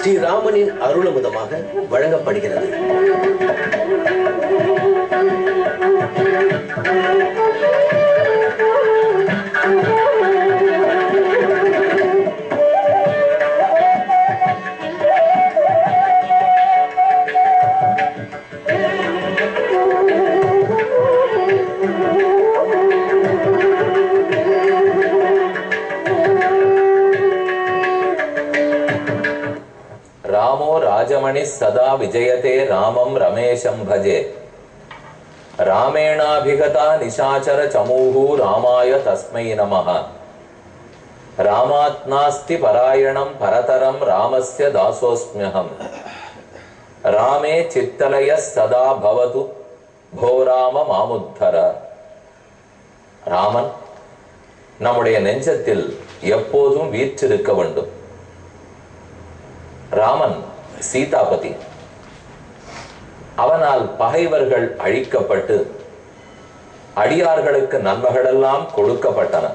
ஸ்ரீராமனின் அருளமுதமாக வழங்கப்படுகிறது. रामो राजमणि सदा विजयते रामं रमेशं भजे रामेणाभिगता निशाचर चमूः रामाय तस्मै नमः रामात्नास्ति परायणं परतरं रामस्य दासोऽस्म्यहं रामे चित्तलयः सदा भवतु भो राम मामुद्धर. ராமன் நம்முடைய நெஞ்சத்தில் எப்போதும் வீற்றிருக்க வேண்டும். ராமன் சீதாபதி. அவனால் பகைவர்கள் அழிக்கப்பட்டு அடியார்களுக்கு நன்மைகளெல்லாம் கொடுக்கப்பட்டன.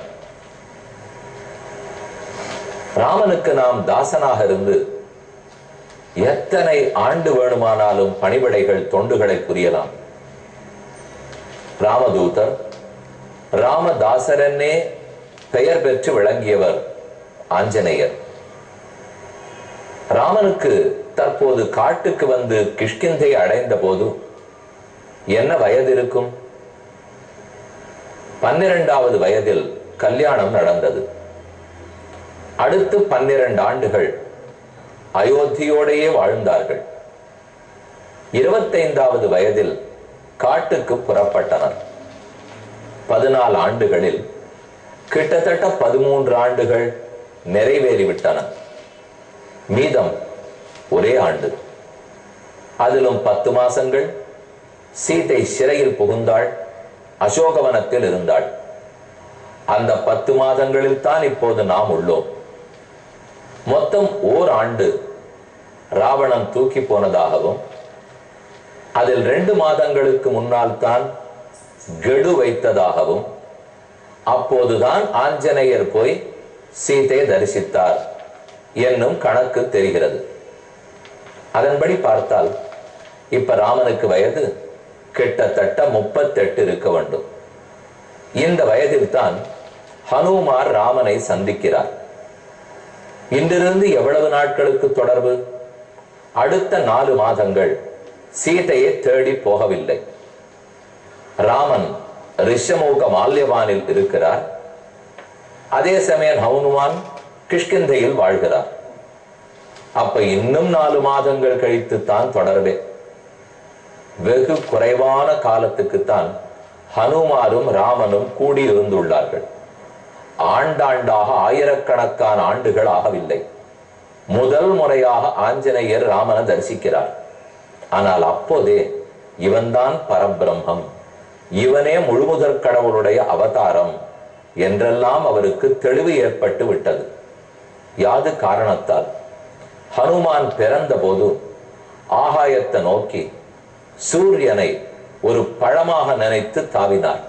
ராமனுக்கு நாம் தாசனாக இருந்து எத்தனை ஆண்டு வேணுமானாலும் பணிவிடைகள் தொண்டுகளை புரியலாம். ராமதூதர் ராமதாசரன்னே பெயர் பெற்று விளங்கியவர் ஆஞ்சநேயர். ராமனுக்கு தற்போது காட்டுக்கு வந்து கிஷ்கிந்தை அடைந்த போது என்ன வயது இருக்கும்? 12வது வயதில் கல்யாணம் நடந்தது. அடுத்து 12 ஆண்டுகள் அயோத்தியோடையே வாழ்ந்தார்கள். 25வது வயதில் காட்டுக்கு புறப்பட்டனர். 14 ஆண்டுகளில் கிட்டத்தட்ட 13 ஆண்டுகள் நிறைவேறிவிட்டன. மீதம் ஒரே ஆண்டு. அதிலும் 10 மாசங்கள் சீதை சிறையில் புகுந்தாள், அசோகவனத்தில் இருந்தாள். அந்த 10 மாதங்களில் தான் இப்போது நாம் உள்ளோம். மொத்தம் ஓர் ஆண்டு ராவணன் தூக்கி போனதாகவும் அதில் 2 மாதங்களுக்கு முன்னால் தான் கெடு வைத்ததாகவும் அப்போதுதான் ஆஞ்சநேயர் போய் சீதை தரிசித்தார் என்னும் கணக்கு தெரிகிறது. அதன்படி பார்த்தால் இப்ப ராமனுக்கு வயது கிட்டத்தட்ட 38 இருக்க வேண்டும். இந்த வயதில் தான் ஹனுமார் ராமனை சந்திக்கிறார். இன்றிருந்து எவ்வளவு நாட்களுக்கு தொடர்பு? அடுத்த 4 மாதங்கள் சீதையை தேடி போகவில்லை. ராமன் ரிஷமூக மால்யவானில் இருக்கிறார். அதே சமயம் ஹனுமான் கிஷ்கிந்தையில் வாழ்கிறார். அப்ப இன்னும் 4 மாதங்கள் கழித்து தான் தொடர்பே. வெகு குறைவான காலத்துக்குத்தான் ஹனுமாரும் ராமனும் கூடி இருந்துள்ளார்கள். ஆண்டாண்டாக ஆயிரக்கணக்கான ஆண்டுகள் ஆகவில்லை. முதல் முறையாக ஆஞ்சநேயர் ராமனை தரிசிக்கிறார். ஆனால் அப்போதே இவன்தான் பரபிரம்மம், இவனே முழுமுதற் கடவுளுடைய அவதாரம் என்றெல்லாம் அவருக்கு தெளிவு ஏற்பட்டு விட்டது. யாது காரணத்தால் ஹனுமான் பிறந்த போது ஆகாயத்தை நோக்கி சூரியனை ஒரு பழமாக நினைத்து தாவினார்.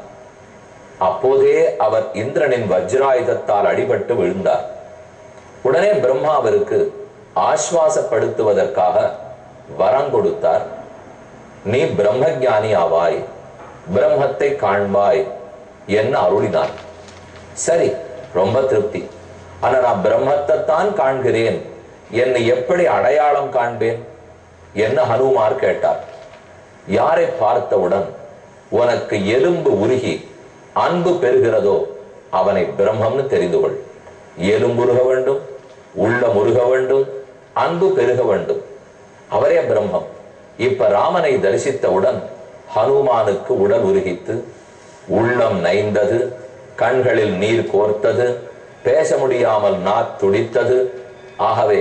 அப்போதே அவர் இந்திரனின் வஜ்ராயுதத்தால் அடிபட்டு விழுந்தார். உடனே பிரம்மாவிற்கு ஆஸ்வாசப்படுத்துவதற்காக வரம் கொடுத்தார். நீ பிரம்மஞானி ஆவாய், பிரம்மத்தை காண்பாய் என்ன அருளினார். சரி, ரொம்ப திருப்தி. ஆனா நான் பிரம்மத்தை தான் காண்கிறேன், என்னை எப்படி அடையாளம் காண்பேன் என்ன ஹனுமார் கேட்டார். யாரை பார்த்தவுடன் உனக்கு எலும்பு உருகி அன்பு பெறுகிறதோ அவனை பிரம்மம்னு தெரிந்து கொள். எலும்புருக வேண்டும், உள்ளம் உருக வேண்டும், அன்பு பெருக வேண்டும், அவரே பிரம்மம். இப்ப ராமனை தரிசித்தவுடன் ஹனுமானுக்கு உடல் உருகித்து, உள்ளம் நைந்தது, கண்களில் நீர் கோர்த்தது, பேச முடியாமல் நாத் துடித்தது. ஆகவே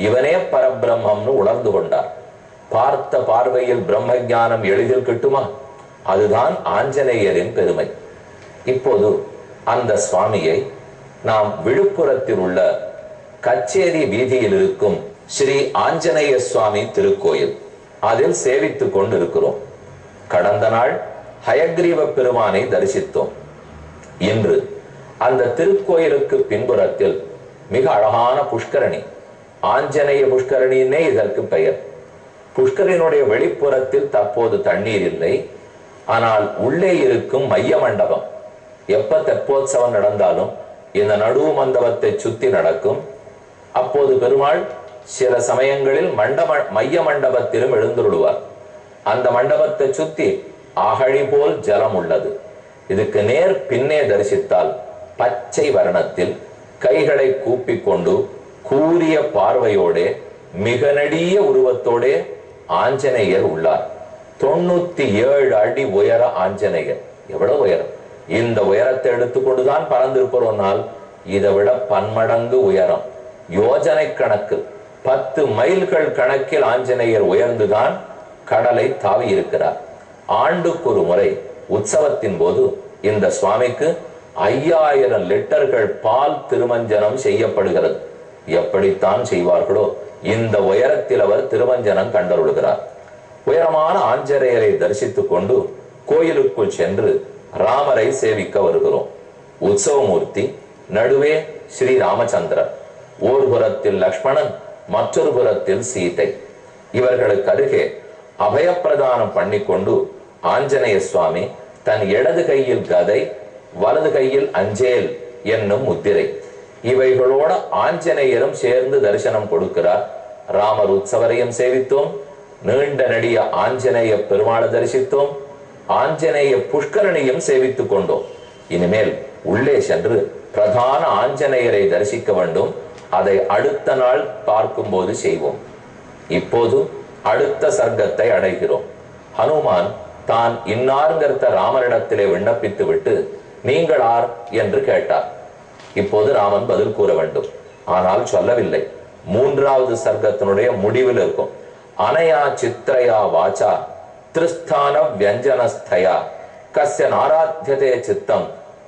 இவனே பரபிரம்மம்னு உணர்ந்து கொண்டார். பார்த்த பார்வையில் பிரம்ம ஞானம் எளிதில் கிட்டுமா? அதுதான் ஆஞ்சநேயரின் பெருமை. இப்போது அந்த சுவாமியை நாம் விழுப்புரத்தில் உள்ள கச்சேரி வீதியில் இருக்கும் ஸ்ரீ ஆஞ்சநேய சுவாமி திருக்கோயில் அதில் சேவித்துக் கொண்டிருக்கிறோம். கடந்த நாள் ஹயக்ரீவ பெருமானை தரிசித்தோம். இன்று அந்த திருக்கோயிலுக்கு பின்புறத்தில் மிக அழகான புஷ்கரணி, ஆஞ்சநேய புஷ்கரணின்னே இதற்கு பெயர். புஷ்கரனுடைய வெளிப்புறத்தில் தற்போது தண்ணீர் இல்லை. ஆனால் உள்ளே இருக்கும் மைய மண்டபம் எப்ப தெப்போத்சவம் நடந்தாலும் இந்த நடுவு மண்டபத்தை சுத்தி நடக்கும். அப்போது பெருமாள் சில சமயங்களில் மைய மண்டபத்திலும் எழுந்துருடுவார். அந்த மண்டபத்தை சுத்தி அகழி போல் ஜலம் உள்ளது. இதுக்கு நேர் பின்னே தரிசித்தால் பச்சை வர்ணத்தில் கைகளை கூப்பிக் கொண்டு கூரிய பார்வையோடே மிக நெடிய உருவத்தோடே ஆஞ்சநேயர் உள்ளார். 97 அடி உயர ஆஞ்சநேயர். எவ்வளவு உயரம்! இந்த உயரத்தை எடுத்துக்கொண்டுதான் பறந்திருப்போம்னால் இதை விட பன்மடங்கு உயரம். யோஜனை கணக்கு 10 மைல்கள் கணக்கில் ஆஞ்சநேயர் உயர்ந்துதான் கடலை தாவி இருக்கிறார். ஆண்டுக்கு ஒரு முறை உற்சவத்தின் போது இந்த சுவாமிக்கு 5000 லிட்டர்கள் பால் திருமஞ்சனம் செய்யப்படுகிறது. எப்படித்தான் செய்வார்களோ இந்த உயரத்தில் அவர் திருமஞ்சனம் கண்டருளுகிறார். உயரமான ஆஞ்சநேயரை தரிசித்துக் கொண்டு கோயிலுக்குள் சென்று ராமரை சேவிக்க வருகிறோம். உற்சவமூர்த்தி நடுவே ஸ்ரீ ராமச்சந்திரன், ஓர் புறத்தில் லக்ஷ்மணன், மற்றொரு புறத்தில் சீதை. இவர்களுக்கு அருகே அபயப்பிரதானம் பண்ணிக்கொண்டு ஆஞ்சநேய சுவாமி தன் இடது கையில் கதை, வலது கையில் அஞ்சேல் என்னும் முத்திரை, இவைகளோட ஆஞ்சநேயரும் சேர்ந்து தரிசனம் கொடுக்கிறார். ராமர் உற்சவரையும் சேவித்தோம், நீண்ட நெடிய ஆஞ்சநேய பெருமாளை தரிசித்தோம், ஆஞ்சநேய புஷ்கரணியும் சேவித்துக் கொண்டோம். இனிமேல் உள்ளே சென்று பிரதான ஆஞ்சநேயரை தரிசிக்க வேண்டும். அதை அடுத்த நாள் பார்க்கும் போது செய்வோம். இப்போது அடுத்த சர்க்கத்தை அடைகிறோம். ஹனுமான் தான் இன்னார்ங்கிறத ராமரிடத்திலே விண்ணப்பித்து விட்டு நீங்கள் ஆர் என்று கேட்டார். இப்போது ராமன் பதில் கூற வேண்டும். ஆனால் சொல்லவில்லை. 3வது சர்க்கத்தினுடைய முடிவில் இருக்கும். அனயா சித்ரயா வாச்சா திரிஸ்தான வியஞ்சனஸ்தயா கஸ்ய நாராத்யதே சித்தம்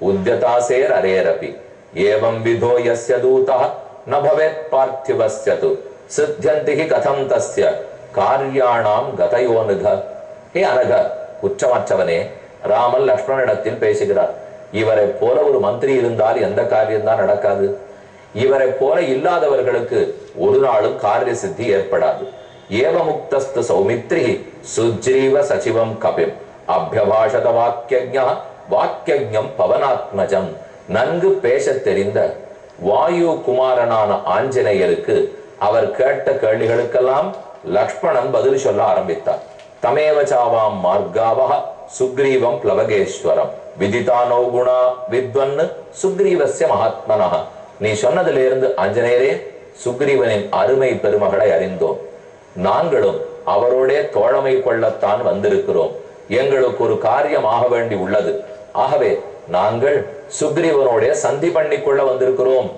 உத்யதாசேர் அரேரபி ஏவம் விதோ யஸ்ய தூதா ந பவேத் பார்த்திவஸ்யது சித்யந்திஹி கதம் தஸ்ய கார்யாணாம் கதயோனுக. ஹே அனக, குற்றமற்றவனே, ராமன் லக்ஷ்மணனிடத்தில் பேசுகிறார். இவரை போல ஒரு மந்திரி இருந்தால் எந்த காரியம்தான் நடக்காது. இவரை போல இல்லாதவர்களுக்கு ஒரு நாளும் காரிய சித்தி ஏற்படாது. ஏவமுக்தஸ்து சௌமித்ரி சுஜ்ரீவ சச்சிவம் கபிம் அபியபாஷத வாக்கியம் பவனாத்மஜம். நன்கு பேச தெரிந்த வாயு குமாரனான ஆஞ்சநேயருக்கு அவர் கேட்ட கேள்விகளுக்கெல்லாம் லக்ஷ்மணன் பதில் சொல்ல ஆரம்பித்தார். தமேவச்சாவாம் மார்காவஹ சுக்ரீவம் பிளவகேஸ்வரம் விதிதானோ குணா வித்வன் சுக்ரீவஸ்ய மகாத்மனஹ. நீ சொன்னதிலிருந்து ஆஞ்சநேயரே சுக்ரீவனின் அருமை பெருமகளை அறிந்தோம். நாங்களும் அவரோடே தோழமை கொள்ளத்தான் வந்திருக்கிறோம். எங்களுக்கு ஒரு காரியம் ஆக வேண்டி உள்ளது. ஆகவே நாங்கள் சுக்ரீவனோட சந்தி பண்ணி கொள்ள வந்திருக்கிறோம்.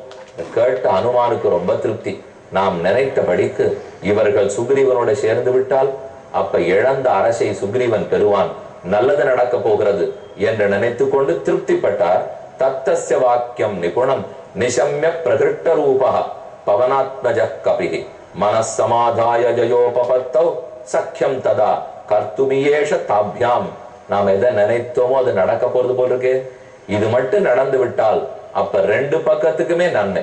கேட்ட அனுமானுக்கு ரொம்ப திருப்தி. நாம் நினைத்தபடிக்கு இவர்கள் சுக்ரீவனோட சேர்ந்து விட்டால் அப்ப இழந்த அரசை சுக்ரீவன் பெறுவான், நல்லது நடக்க போகிறது என்று நினைத்து கொண்டு திருப்திப்பட்டார். தத்தஸ்ய வாக்கியம் நிபுணம் நிசம்ய பிரகிருஷ்ட ரூபா பவனாத்மஜ கபிஹி மனசமாதாய ஜயோபபத்தௌ சக்கியம் ததா கர்த்துமியேஷ தாபியாம். நாம் எதை நினைத்தோமோ அது நடக்க போறது போல இருக்கு. இது மட்டும் நடந்து விட்டால் அப்ப 2 பக்கத்துக்குமே நன்மை.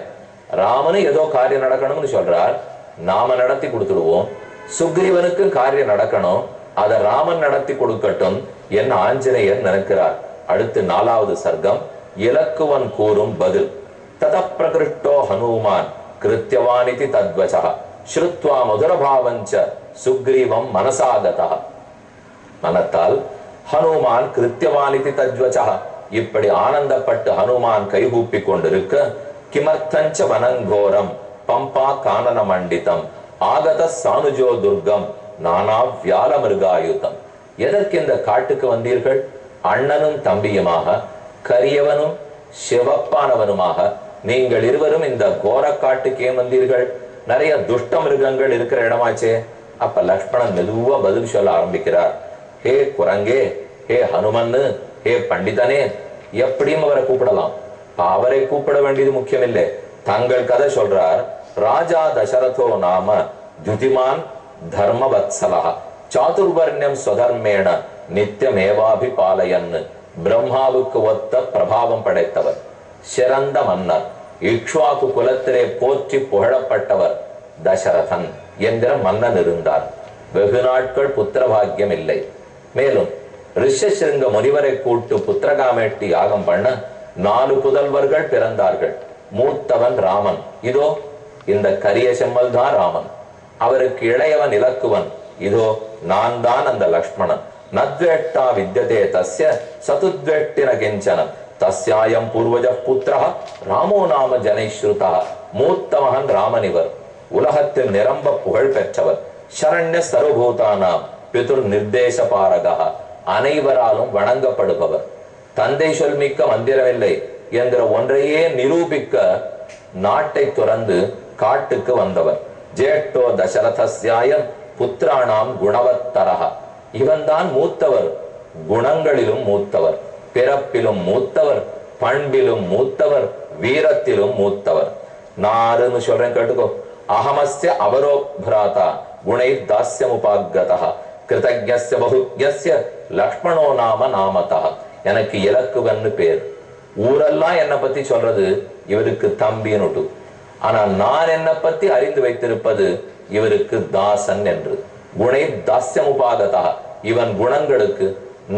ராமனு ஏதோ காரியம் நடக்கணும்னு சொல்றார், நாம நடத்தி கொடுத்துடுவோம். சுக்ரீவனுக்கும் காரியம் நடக்கணும், அதை ராமன் நடத்தி கொடுக்கட்டும் என்ன ஆஞ்சநேயர் நினைக்கிறார். அடுத்து 4வது சர்க்கம் இலக்குவன் கூறும் பதில். தத பிரகிருஷ்டோ ஹனுமான் கிருத்தியவானிதி தத்வசஹ ஸ்ருத்வா மதுரபாவஞ்ச சுக்ரீவம் மனசாகதா. மனத்தால் ஹனுமான் கிருத்தியவானிதி தத்வசஹ, இப்படி ஆனந்தப்பட்டு ஹனுமான் கைகூப்பி கொண்டிருக்க கிமர்த்தஞ்ச வனங்கோரம் பம்பா கானன மண்டிதம் ஆகத சானுஜோ துர்கம் நானா வியால மிருகாயுதம். எதற்கு இந்த காட்டுக்கு வந்தீர்கள்? அண்ணனும் தம்பியுமாக, கரியவனும் சிவப்பானவனுமாக நீங்கள் இருவரும் இந்த கோர காட்டுக்கு ஏன் வந்தீர்கள்? நிறைய துஷ்ட மிருகங்கள் இருக்கிற இடமாச்சே. அப்ப லக்ஷ்மணன் மெதுவா பதில் சொல்ல ஆரம்பிக்கிறார். ஹே குரங்கே, ஹே ஹனுமன்னு, ஹே பண்டிதனே, எப்படியும் அவரை கூப்பிடலாம். அவரை கூப்பிட வேண்டியது முக்கியம் இல்லை. தங்கள் கதை சொல்றார். ராஜா தசரதோ நாம துதிமான் தர்மவத்சலா சாதுர்வர்ணியம் ஸ்வதர்மேண நித்தியமேவாபிபாலயன். பிரம்மாவுக்கு ஒத்த பிரபாவம் படைத்தவர், சிறந்த மன்னர், இக்ஷ்வாக்கு குலத்திலே போற்றி புகழப்பட்டவர், தசரதன் என்கிற மன்னன் இருந்தார். வெகு நாட்கள் புத்திர பாக்கியம் இல்லை. மேலும் ரிஷசிருங்க முனிவரை கூட்டு புத்திரகாமேட்டி யாகம் பண்ண 4 புதல்வர்கள் பிறந்தார்கள். மூத்தவன் ராமன். இதோ இந்த கரிய செம்மல் தான் ராமன். அவருக்கு இளையவன் இலக்குவன். இதோ நான் தான் அந்த லக்ஷ்மணன். நத்வேட்டா வித்யதே தஸ்ய சதுத்வேட்டின கிஞ்சன தஸ்யாயம் பூர்வஜ புத்திரா ராமோ நாம ஜனைஸ்ருதா. மூத்த மகன் ராமன் இவர். உலகத்தில் நிரம்ப புகழ் பெற்றவர். சரண்ய சர்வபூதானாம் பிதுர் நிர்தேச பாரகா. அனைவராலும் வணங்கப்படுபவர். தந்தை சொல்மிக்க மந்திரமில்லை என்கிற ஒன்றையே நிரூபிக்க நாட்டை துறந்து காட்டுக்கு வந்தவர். ஜேட்டோ தசரதஸ்யாயம் புத்திராணாம் குணவத்தரஹ. இவன் தான் மூத்தவர். குணங்களிலும் மூத்தவர், பிறப்பிலும் மூத்தவர், பண்பிலும் மூத்தவர், வீரத்திலும் மூத்தவர். நாருன்னு சொல்றேன் கேட்டுக்கோ. அகமஸ்ய அவரோப்ராதா குணை தாஸ்யமுபாகதா கிருதஜ்ஞஸ்ய பகுஜ்ஞஸ்ய லக்ஷ்மணோ நாம நாமதா. எனக்கு இலக்குவன்னு பேர். ஊரெல்லாம் என்னை பத்தி சொல்றது இவருக்கு தம்பின்னு. ஆனா நான் என்னை பத்தி அறிந்து வைத்திருப்பது இவருக்கு தாசன் என்று. குணை தாஸ்யமுபாகதா. இவன் குணங்களுக்கு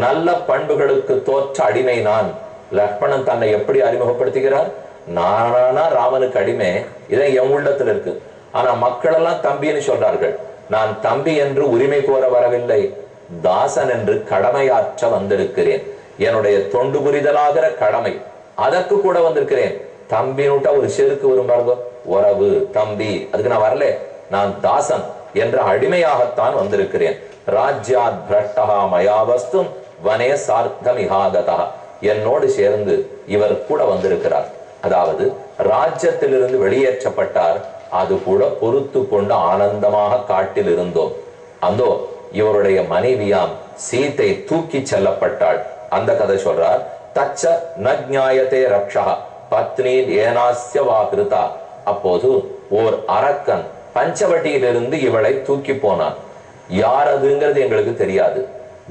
நல்ல பண்புகளுக்கு தோற்ற அடிமை நான். லக்ஷ்மணன் தன்னை எப்படி அறிமுகப்படுத்துகிறார்? நானா ராமனுக்கு அடிமை, இதை என் உள்ளத்துல இருக்கு. ஆனா மக்கள் எல்லாம் தம்பின்னு சொல்றார்கள். நான் தம்பி என்று உரிமை கோர வரவில்லை, தாசன் என்று கடமையாற்ற வந்திருக்கிறேன். என்னுடைய தொண்டு புரிதலாகிற கடமை, அதற்கு கூட வந்திருக்கிறேன். தம்பினுட்ட ஒரு செருக்கு வரும் பாருங்க, உறவு தம்பி, அதுக்கு நான் வரல. நான் தாசன் என்ற அடிமையாகத்தான் வந்திருக்கிறேன். ராஜ்யாத் பிரஷ்டஹா மயா வஸ்தும் வனே சார்த்தம் இஹாகதா. என்னோடு சேர்ந்து இவர் கூட வந்திருக்கிறார். அதாவது ராஜ்யத்திலிருந்து வெளியேற்றப்பட்டார், அது கூட பொறுத்து கொண்டு ஆனந்தமாக காட்டில் இருந்தோம். அந்தோ இவருடைய மனைவியாம் சீதை தூக்கி செல்லப்பட்டாள். அந்த கதை சொல்றார். தச்ச நஞாயத்தே ரக்ஷா பத்னி ஏனாஸ்ய வாகிருதா. அப்போது ஓர் அரக்கன் பஞ்சவட்டியிலிருந்து இவளை தூக்கி போனான். யார் அதுங்கிறது எங்களுக்கு தெரியாது.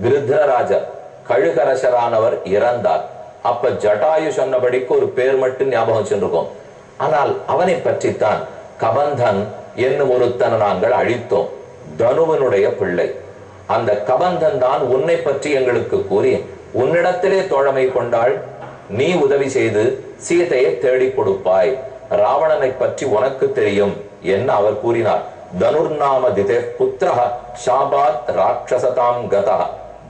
கிருத்ரராஜர் கழுகரசரானவர் இறந்தார். அப்ப ஜட்டாயு சொன்னபடிக்கு ஒரு பேர் மட்டும் ஞாபகம் சென்றிருக்கோம். ஆனால் அவனை பற்றித்தான் கபந்தன் என்னும் ஒருத்தனை நாங்கள் அழித்தோம். தனுவனுடைய பிள்ளை. அந்த கபந்தன் தான் உன்னை பற்றி எங்களுக்கு கூறி உன்னிடத்திலே தோழமை கொண்டாள். நீ உதவி செய்து சீதையை தேடி கொடுப்பாய். ராவணனை பற்றி உனக்கு தெரியும் என்ன அவர் கூறினார். தனுர்நாம திதே புத்திரஹ ஷாபாத் ராட்சசதாம் கதா.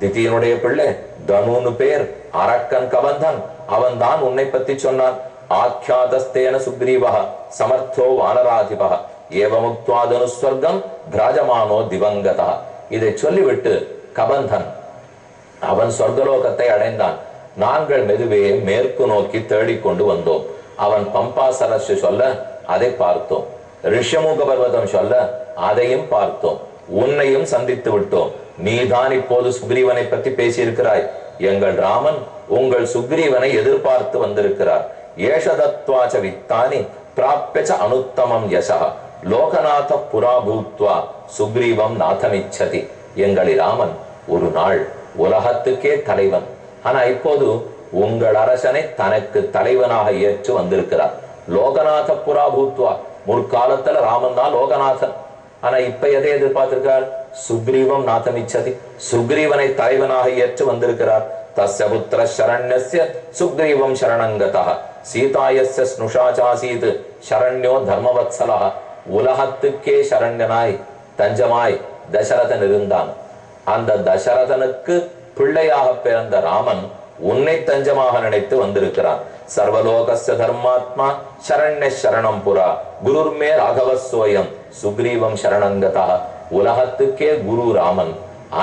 திதியினுடைய பிள்ளை தனுன்னு பேர். அரக்கன் கபந்தன் அவன் தான் உன்னை பற்றி சொன்னான். ஆக்யாதஸ்தேன சுக்ரீவஹ சமர்த்தோ வானராதிபஹ ஏவமுக்த்வா தனுஸ்வர்கம் பிராஜமானோ திவங்கதா. இதை சொல்லிவிட்டு கபந்தன் அவன் சொர்க்கலோகத்தை அடைந்தான். நாங்கள் மெதுவே மேற்கு நோக்கி தேடிக்கொண்டு வந்தோம். அவன் பம்பாசரசு சொல்ல அதை பார்த்தோம். ரிஷமுக பர்வதம் சொல்ல அதையும் பார்த்தோம். உன்னையும் சந்தித்து விட்டோம். நீதான் இப்போது சுக்ரீவனை பற்றி பேசியிருக்கிறாய். எங்கள் ராமன் உங்கள் சுக்ரீவனை எதிர்பார்த்து வந்திருக்கிறார். ஏஷதத்வாச்ச வித்தானி பிராப்யச்ச அனுத்தமம் யசா லோகநாத புராபூத்வா சுக்ரீவம் நாதமிச்சதி. எங்கள் ராமன் ஒரு நாள் உலகத்துக்கே தலைவன். ஆனா இப்போது உங்கள் அரசனை தனக்கு தலைவனாக ஏற்று வந்திருக்கிறார். லோகநாத புராபூத்வா. முற்காலத்துல ராமன் தான் லோகநாதன். ஆனா இப்ப எதை எதிர்பார்த்திருக்கார்? சுக்ரீவம் நாதமிச்சதி. சுக்ரீவனை தலைவனாக ஏற்று வந்திருக்கிறார். தஸ்ய புத்திர சரண்யஸ்ய சுக்ரீவம் சரணங்கதா சீதாயஸ்ய ஸ்னுஷாசாசீத் சரண்யோ தர்மவத்சலா. உலகத்துக்கே சரண்யனாய் தஞ்சமாய் தசரதன் இருந்தான். அந்த தசரதனுக்கு பிள்ளையாக பிறந்த ராமன் உன்னை தஞ்சமாக நினைத்து வந்திருக்கிறான். சர்வலோகஸ்ய தர்மாத்மா சரண்ய சரணம் புரா குருர்மே ராகவசோயம் சுக்ரீவம் சரணங்கதா. உலகத்துக்கே குரு ராமன்,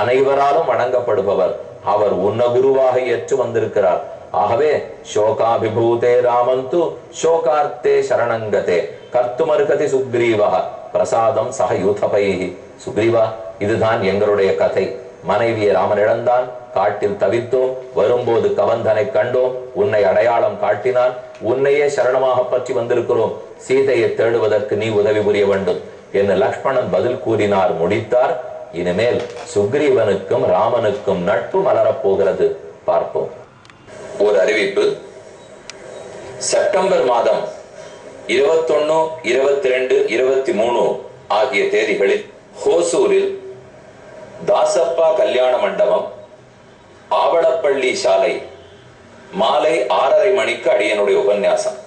அனைவராலும் வணங்கப்படுபவர். அவர் உன்ன குருவாக ஏற்று வந்திருக்கிறார். ஆகவே சோகாபிபூதே ராமந்து சோகார்த்தே சரணங்கதே கர்த்துமர்கதி சுக்ரீவா பிரசாதம் சக யூதபைஹி. சுக்ரீவா, இதுதான் எங்களுடைய கதை. மனைவியை ராமன் இழந்தான், காட்டில் தவித்தோம். வரும்போது கவந்தனை கண்டோம், உன்னை அடையாளம் காட்டினான். உன்னையே சரணமாக பற்றி வந்திருக்கிறோம். சீதையை தேடுவதற்கு நீ உதவி புரிய வேண்டும் என்று லக்ஷ்மணன் பதில் கூறினார். முடித்தார். இனிமேல் சுக்ரீவனுக்கும் ராமனுக்கும் நட்பு மலரப் போகிறது. பார்ப்போம். ஒரு அறிவிப்பு. செப்டம்பர் மாதம் 21, 22, 23 ஆகிய தேதிகளில் ஹோசூரில் தாசப்பா கல்யாண மண்டபம், ஆவளப்பள்ளி சாலை மாலை 6:30 மணிக்கு அடியனுடைய உபன்யாசம்.